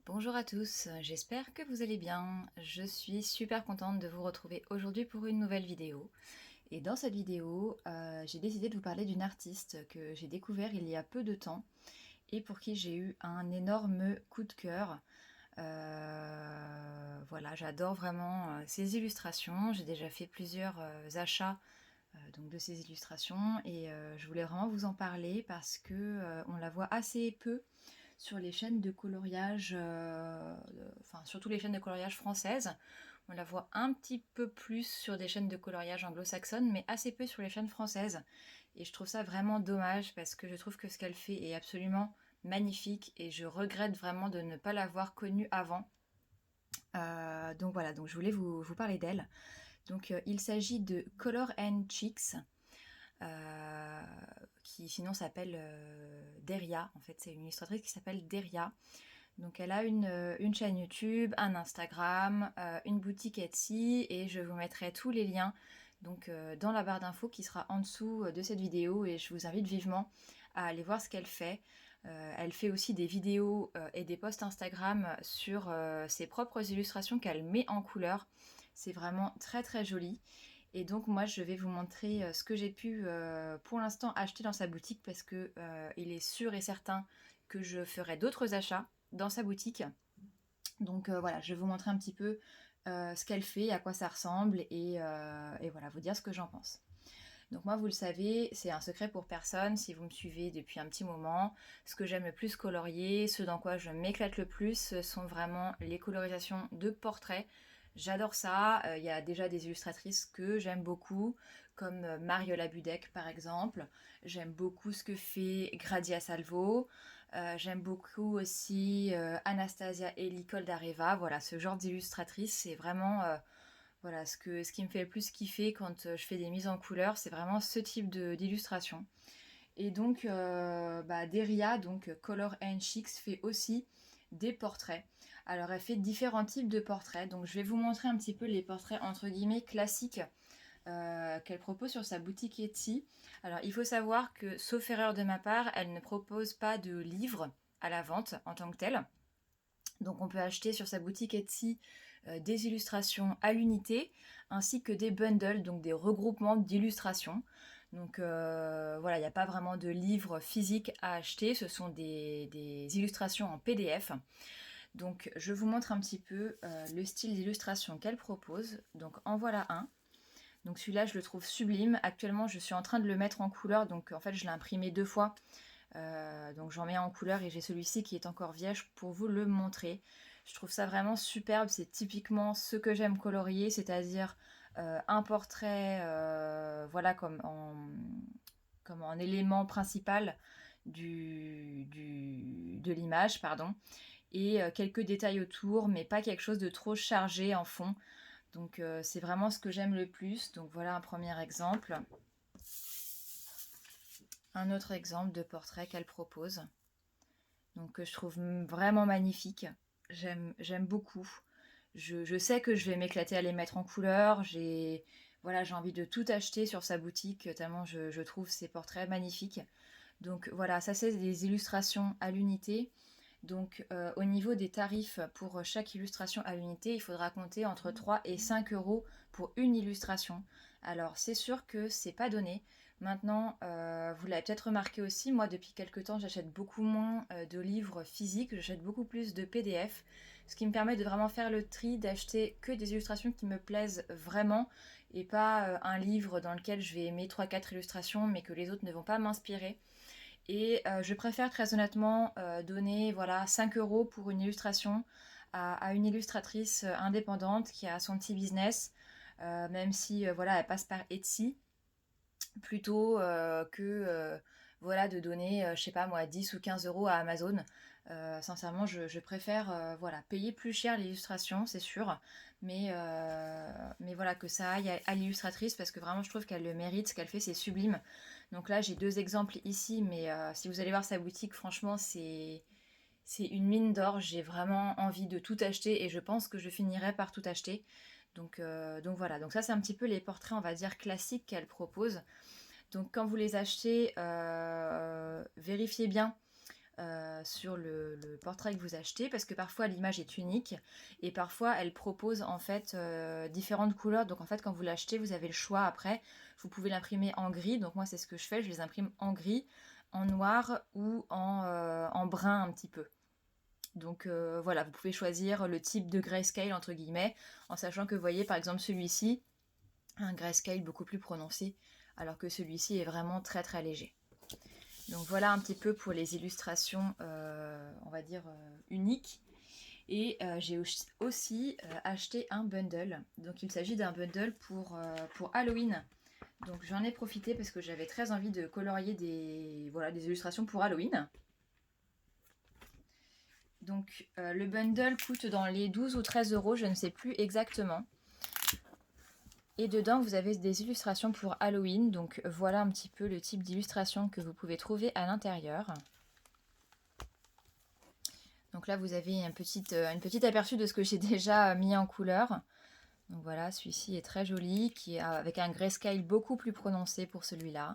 Bonjour à tous, j'espère que vous allez bien. Je suis super contente de vous retrouver aujourd'hui pour une nouvelle vidéo. Et dans cette vidéo, j'ai décidé de vous parler d'une artiste que j'ai découvert il y a peu de temps et pour qui j'ai eu un énorme coup de cœur. Voilà, j'adore vraiment ses illustrations. J'ai déjà fait plusieurs achats donc de ses illustrations et je voulais vraiment vous en parler parce que on la voit assez peu sur les chaînes de coloriage, enfin surtout les chaînes de coloriage françaises. On la voit un petit peu plus sur des chaînes de coloriage anglo-saxonnes, mais assez peu sur les chaînes françaises. Et je trouve ça vraiment dommage parce que je trouve que ce qu'elle fait est absolument magnifique et je regrette vraiment de ne pas l'avoir connue avant. Donc voilà, donc je voulais vous parler d'elle. Donc il s'agit de Color and Cheeks, euh, qui sinon s'appelle Deria. En fait, c'est une illustratrice qui s'appelle Deria. Donc elle a une chaîne YouTube, un Instagram, une boutique Etsy et je vous mettrai tous les liens donc, dans la barre d'infos qui sera en dessous de cette vidéo et je vous invite vivement à aller voir ce qu'elle fait. Elle fait aussi des vidéos et des posts Instagram sur ses propres illustrations qu'elle met en couleur. C'est vraiment très très joli. Et donc moi je vais vous montrer ce que j'ai pu pour l'instant acheter dans sa boutique parce que il est sûr et certain que je ferai d'autres achats dans sa boutique. Donc voilà, je vais vous montrer un petit peu ce qu'elle fait, à quoi ça ressemble et voilà, vous dire ce que j'en pense. Donc moi, vous le savez, c'est un secret pour personne si vous me suivez depuis un petit moment. Ce que j'aime le plus colorier, ce dans quoi je m'éclate le plus, ce sont vraiment les colorisations de portraits. J'adore ça. Il y a déjà des illustratrices que j'aime beaucoup, comme Mariola Budek par exemple. J'aime beaucoup ce que fait Gradia Salvo. J'aime beaucoup aussi Anastasia Eli Coldareva. Voilà, ce genre d'illustratrice, c'est vraiment voilà, ce qui me fait le plus kiffer quand je fais des mises en couleur, c'est vraiment ce type d'illustration. Et donc, Deria, donc Color and Chicks, fait aussi des portraits. Alors, elle fait différents types de portraits. Donc, je vais vous montrer un petit peu les portraits entre guillemets classiques qu'elle propose sur sa boutique Etsy. Alors, il faut savoir que, sauf erreur de ma part, elle ne propose pas de livres à la vente en tant que tel. Donc on peut acheter sur sa boutique Etsy des illustrations à l'unité ainsi que des bundles, donc des regroupements d'illustrations. Donc voilà, il n'y a pas vraiment de livres physiques à acheter, ce sont des illustrations en PDF. Donc je vous montre un petit peu le style d'illustration qu'elle propose. Donc en voilà un. Donc celui-là je le trouve sublime. Actuellement je suis en train de le mettre en couleur, donc en fait je l'ai imprimé deux fois. Donc j'en mets en couleur et j'ai celui-ci qui est encore vierge pour vous le montrer. Je trouve ça vraiment superbe, c'est typiquement ce que j'aime colorier, c'est-à-dire un portrait voilà, comme en élément principal de l'image, pardon, et quelques détails autour, mais pas quelque chose de trop chargé en fond. Donc c'est vraiment ce que j'aime le plus. Donc voilà un premier exemple. Un autre exemple de portrait qu'elle propose. Donc que je trouve vraiment magnifique. J'aime beaucoup. Je sais que je vais m'éclater à les mettre en couleur. J'ai envie de tout acheter sur sa boutique tellement je trouve ses portraits magnifiques. Donc voilà, ça c'est des illustrations à l'unité. Donc au niveau des tarifs pour chaque illustration à l'unité, il faudra compter entre 3 et 5 euros pour une illustration. Alors c'est sûr que c'est pas donné. Maintenant, vous l'avez peut-être remarqué aussi, moi depuis quelques temps j'achète beaucoup moins de livres physiques, j'achète beaucoup plus de PDF, ce qui me permet de vraiment faire le tri, d'acheter que des illustrations qui me plaisent vraiment et pas un livre dans lequel je vais aimer trois quatre illustrations mais que les autres ne vont pas m'inspirer. Et je préfère très honnêtement donner voilà, 5 euros pour une illustration à une illustratrice indépendante qui a son petit business, même si voilà, elle passe par Etsy, plutôt que voilà, de donner, je sais pas moi, 10 ou 15 euros à Amazon. Sincèrement, je préfère voilà, payer plus cher l'illustration, c'est sûr, mais voilà, que ça aille à l'illustratrice parce que vraiment je trouve qu'elle le mérite, ce qu'elle fait c'est sublime. Donc là j'ai deux exemples ici, mais si vous allez voir sa boutique, franchement c'est une mine d'or, j'ai vraiment envie de tout acheter et je pense que je finirai par tout acheter. Donc voilà, donc ça c'est un petit peu les portraits on va dire classiques qu'elle propose. Donc quand vous les achetez, vérifiez bien sur le portrait que vous achetez, parce que parfois l'image est unique et parfois elle propose en fait différentes couleurs. Donc en fait quand vous l'achetez, vous avez le choix après. Vous pouvez l'imprimer en gris, donc moi c'est ce que je fais, je les imprime en gris, en noir ou en brun un petit peu. Donc voilà, vous pouvez choisir le type de grayscale entre guillemets, en sachant que vous voyez par exemple celui-ci, un grayscale beaucoup plus prononcé, alors que celui-ci est vraiment très très léger. Donc voilà un petit peu pour les illustrations, on va dire, uniques. Et j'ai aussi acheté un bundle. Donc il s'agit d'un bundle pour Halloween. Donc j'en ai profité parce que j'avais très envie de colorier des illustrations pour Halloween. Donc le bundle coûte dans les 12 ou 13 euros, je ne sais plus exactement. Et dedans, vous avez des illustrations pour Halloween. Donc voilà un petit peu le type d'illustration que vous pouvez trouver à l'intérieur. Donc là, vous avez un petit aperçu de ce que j'ai déjà mis en couleur. Donc voilà, celui-ci est très joli, qui est avec un grayscale beaucoup plus prononcé pour celui-là.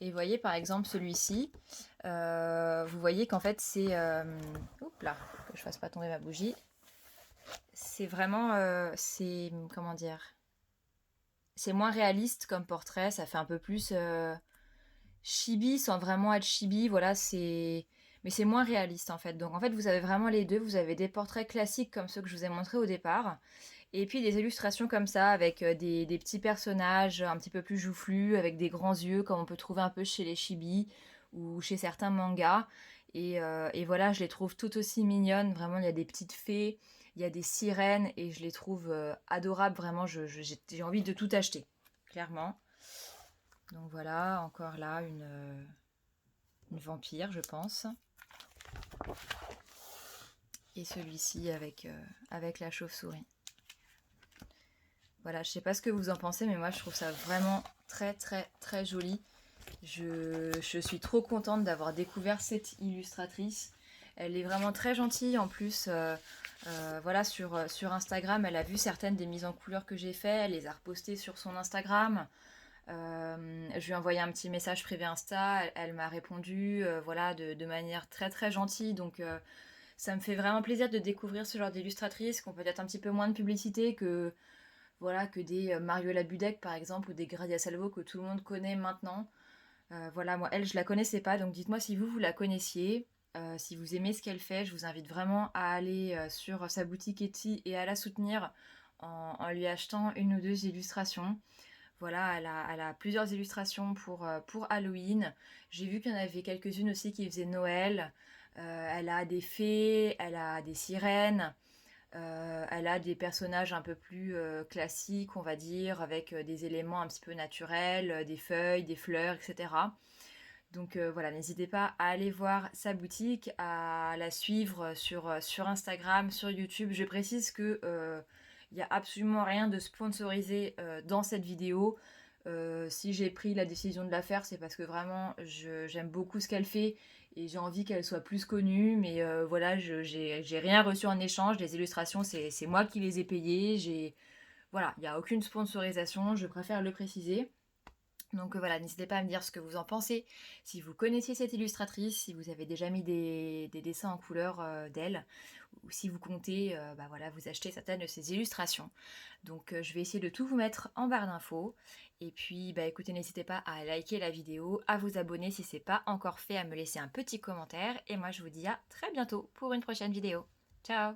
Et vous voyez par exemple celui-ci, vous voyez qu'en fait c'est... oups là, que je fasse pas tomber ma bougie. C'est vraiment... comment dire, c'est moins réaliste comme portrait, ça fait un peu plus chibi sans vraiment être chibi, voilà, c'est... Mais c'est moins réaliste en fait. Donc en fait vous avez vraiment les deux, vous avez des portraits classiques comme ceux que je vous ai montrés au départ, et puis des illustrations comme ça avec des petits personnages un petit peu plus joufflus, avec des grands yeux comme on peut trouver un peu chez les chibi ou chez certains mangas. Et voilà, je les trouve tout aussi mignonnes, vraiment il y a des petites fées, il y a des sirènes et je les trouve adorables, vraiment j'ai envie de tout acheter, clairement. Donc voilà, encore là une vampire je pense. Et celui-ci avec la chauve-souris. Voilà, je sais pas ce que vous en pensez, mais moi je trouve ça vraiment très très très joli. Je suis trop contente d'avoir découvert cette illustratrice. Elle est vraiment très gentille en plus. Voilà, sur Instagram, elle a vu certaines des mises en couleur que j'ai fait, elle les a repostées sur son Instagram. Je lui ai envoyé un petit message privé Insta, elle m'a répondu voilà, de manière très très gentille. Donc ça me fait vraiment plaisir de découvrir ce genre d'illustratrices qui ont peut-être un petit peu moins de publicité que, voilà, que des Mariola Budek par exemple ou des Gradia Salvo que tout le monde connaît maintenant. Voilà, moi elle je la connaissais pas, donc dites-moi si vous la connaissiez. Si vous aimez ce qu'elle fait, je vous invite vraiment à aller sur sa boutique Etsy et à la soutenir en lui achetant une ou deux illustrations. Voilà, elle a plusieurs illustrations pour Halloween. J'ai vu qu'il y en avait quelques-unes aussi qui faisaient Noël. Elle a des fées, elle a des sirènes, elle a des personnages un peu plus classiques, on va dire, avec des éléments un petit peu naturels, des feuilles, des fleurs, etc. Donc voilà, n'hésitez pas à aller voir sa boutique, à la suivre sur Instagram, sur YouTube. Je précise que il n'y a absolument rien de sponsorisé dans cette vidéo. Si j'ai pris la décision de la faire, c'est parce que vraiment j'aime beaucoup ce qu'elle fait et j'ai envie qu'elle soit plus connue. Mais voilà, j'ai rien reçu en échange. Les illustrations, c'est moi qui les ai payées. Voilà, il n'y a aucune sponsorisation, je préfère le préciser. Donc voilà, n'hésitez pas à me dire ce que vous en pensez, si vous connaissiez cette illustratrice, si vous avez déjà mis des dessins en couleur d'elle, ou si vous comptez bah voilà, vous acheter certaines de ces illustrations. Donc je vais essayer de tout vous mettre en barre d'infos. Et puis bah écoutez, n'hésitez pas à liker la vidéo, à vous abonner si ce n'est pas encore fait, à me laisser un petit commentaire. Et moi je vous dis à très bientôt pour une prochaine vidéo. Ciao!